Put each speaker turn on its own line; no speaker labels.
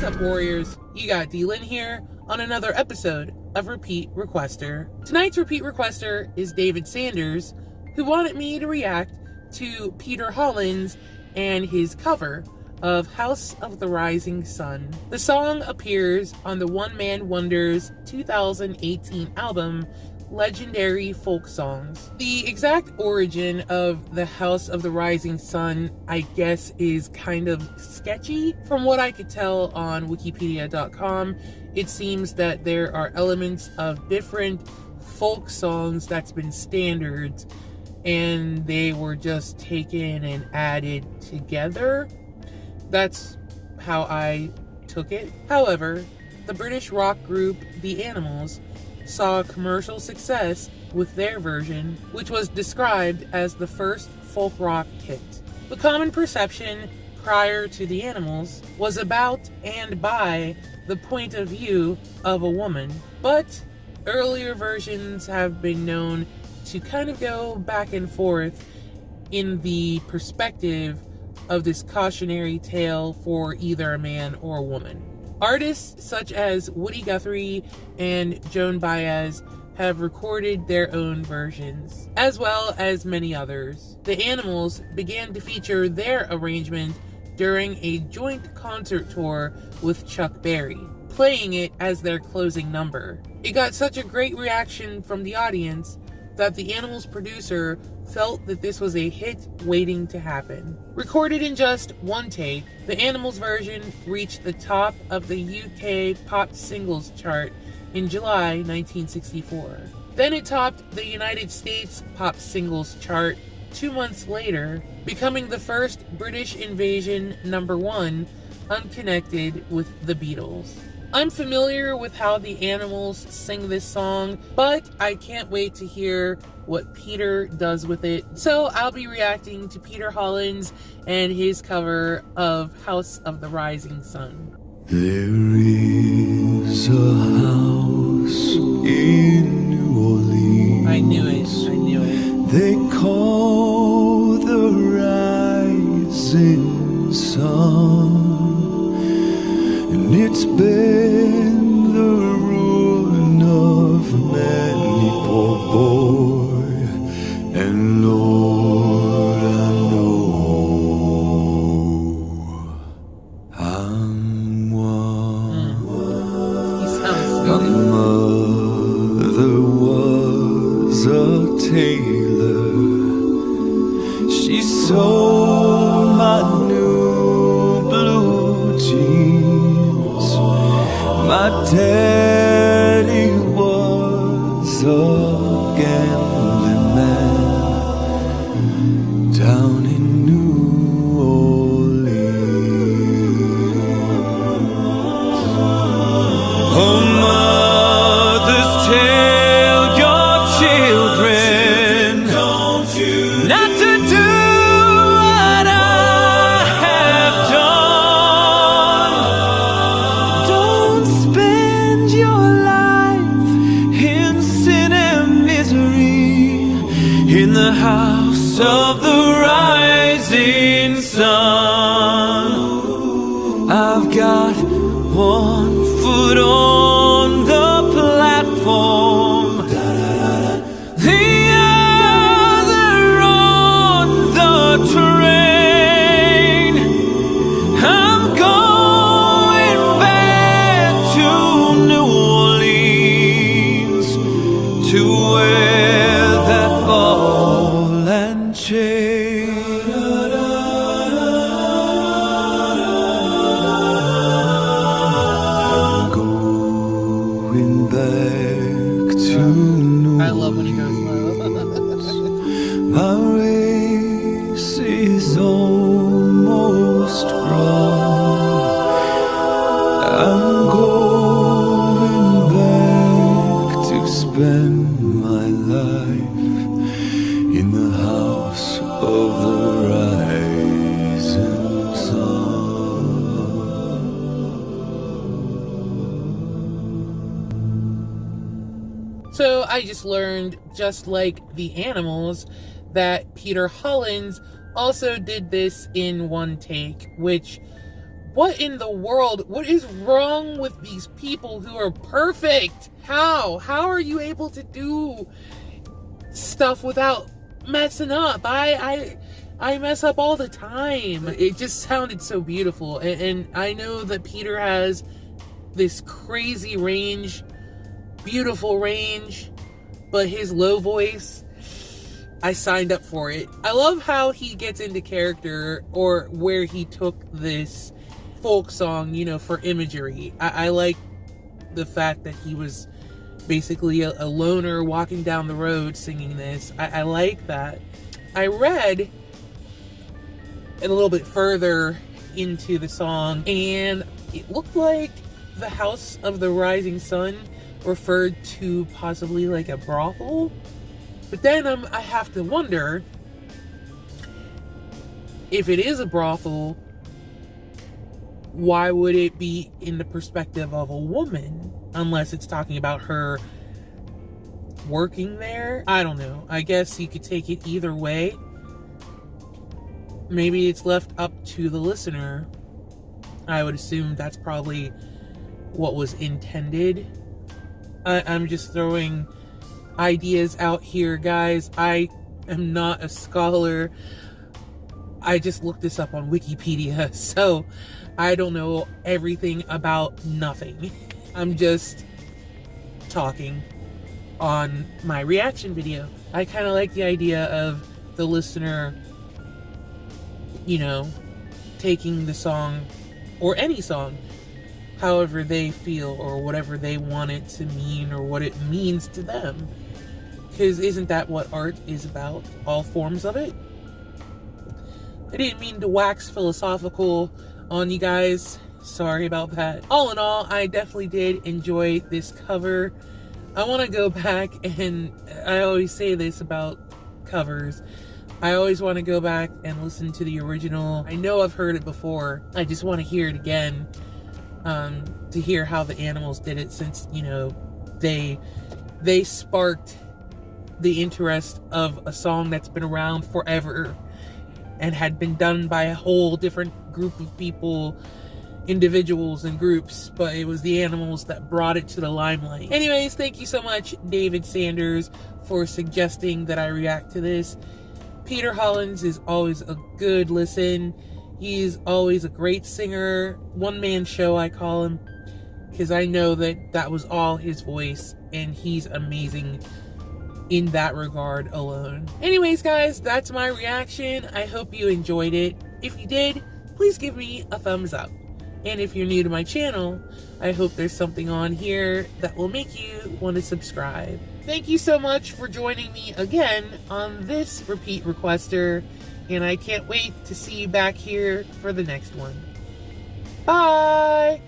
up, warriors? You got Dylan here on another episode of Repeat Requester. Tonight's Repeat Requester is David Sanders, who wanted me to react to Peter Hollens and his cover of House of the Rising Sun. The song appears on the One Man Wonders 2018 album, Legendary Folk Songs. The exact origin of the House of the Rising Sun, I guess, is kind of sketchy. From what I could tell on wikipedia.com, it seems that there are elements of different folk songs that's been standards, and they were just taken and added together. That's how I took it. However, the British rock group The Animals saw commercial success with their version, which was described as the first folk rock hit. The common perception prior to The Animals was about and by the point of view of a woman, but earlier versions have been known to kind of go back and forth in the perspective of this cautionary tale for either a man or a woman. Artists such as Woody Guthrie and Joan Baez have recorded their own versions, as well as many others. The Animals began to feature their arrangement during a joint concert tour with Chuck Berry, playing it as their closing number. It got such a great reaction from the audience that the Animals producer felt that this was a hit waiting to happen. Recorded in just one take, the Animals version reached the top of the UK pop singles chart in July 1964. Then it topped the United States pop singles chart 2 months later, becoming the first British invasion #1 unconnected with the Beatles. I'm familiar with how the Animals sing this song, but I can't wait to hear what Peter does with it. So I'll be reacting to Peter Hollens and his cover of House of the Rising Sun.
There is a house in New Orleans.
I knew it.
They call the Rising Sun. And it's been the ruin of many poor boy, and Lord, I know I'm one.
He sounds
My
silly.
mother was a tailor. She sewed my new blue jeans. My daddy was a gambling man down in New Orleans. Oh, mothers, tell your children not to do what I have done. Don't spend your life in sin and misery in the house of the rising sun. I've got one foot on the platform, the other on the train. I'm going back to New Orleans to wear that ball and chain. I'm going back to New
I love when he goes low.
My race is almost run. I'm going back to spend my life in the house of the rising sun.
So I just learned, just like The Animals, that Peter Hollens also did this in one take, which What in the world? What is wrong with these people who are perfect? How are you able to do stuff without messing up? I mess up all the time. It just sounded so beautiful. And I know that Peter has this crazy range, beautiful range, but his low voice, I signed up for it. I love how he gets into character, or where he took this folk song, for imagery. I like the fact that he was basically a loner walking down the road singing this. I like that. I read a little bit further into the song, and it looked like the House of the Rising Sun referred to possibly like a brothel. But then I have to wonder, if it is a brothel, why would it be in the perspective of a woman? Unless it's talking about her working there? I don't know. I guess you could take it either way. Maybe it's left up to the listener. I would assume that's probably what was intended. I'm just throwing ideas out here, guys. I am not a scholar. I just looked this up on Wikipedia, so I don't know everything about nothing. I'm just talking on my reaction video. I kind of like the idea of the listener, taking the song, or any song, however they feel, or whatever they want it to mean, or what it means to them. Because isn't that what art is about? All forms of it? I didn't mean to wax philosophical on you guys. Sorry about that. All in all, I definitely did enjoy this cover. I want to go back, and I always say this about covers. I always want to go back and listen to the original. I know I've heard it before. I just want to hear it again. To hear how the Animals did it, since, they sparked the interest of a song that's been around forever and had been done by a whole different group of people, individuals and groups, but it was the Animals that brought it to the limelight. Anyways, thank you so much, David Sanders, for suggesting that I react to this. Peter Hollens is always a good listen. He's always a great singer. One-man show, I call him, because I know that was all his voice, and he's amazing in that regard alone. Anyways, guys, that's my reaction. I hope you enjoyed it. If you did, please give me a thumbs up. And if you're new to my channel, I hope there's something on here that will make you want to subscribe. Thank you so much for joining me again on this Repeat Requester, and I can't wait to see you back here for the next one. Bye!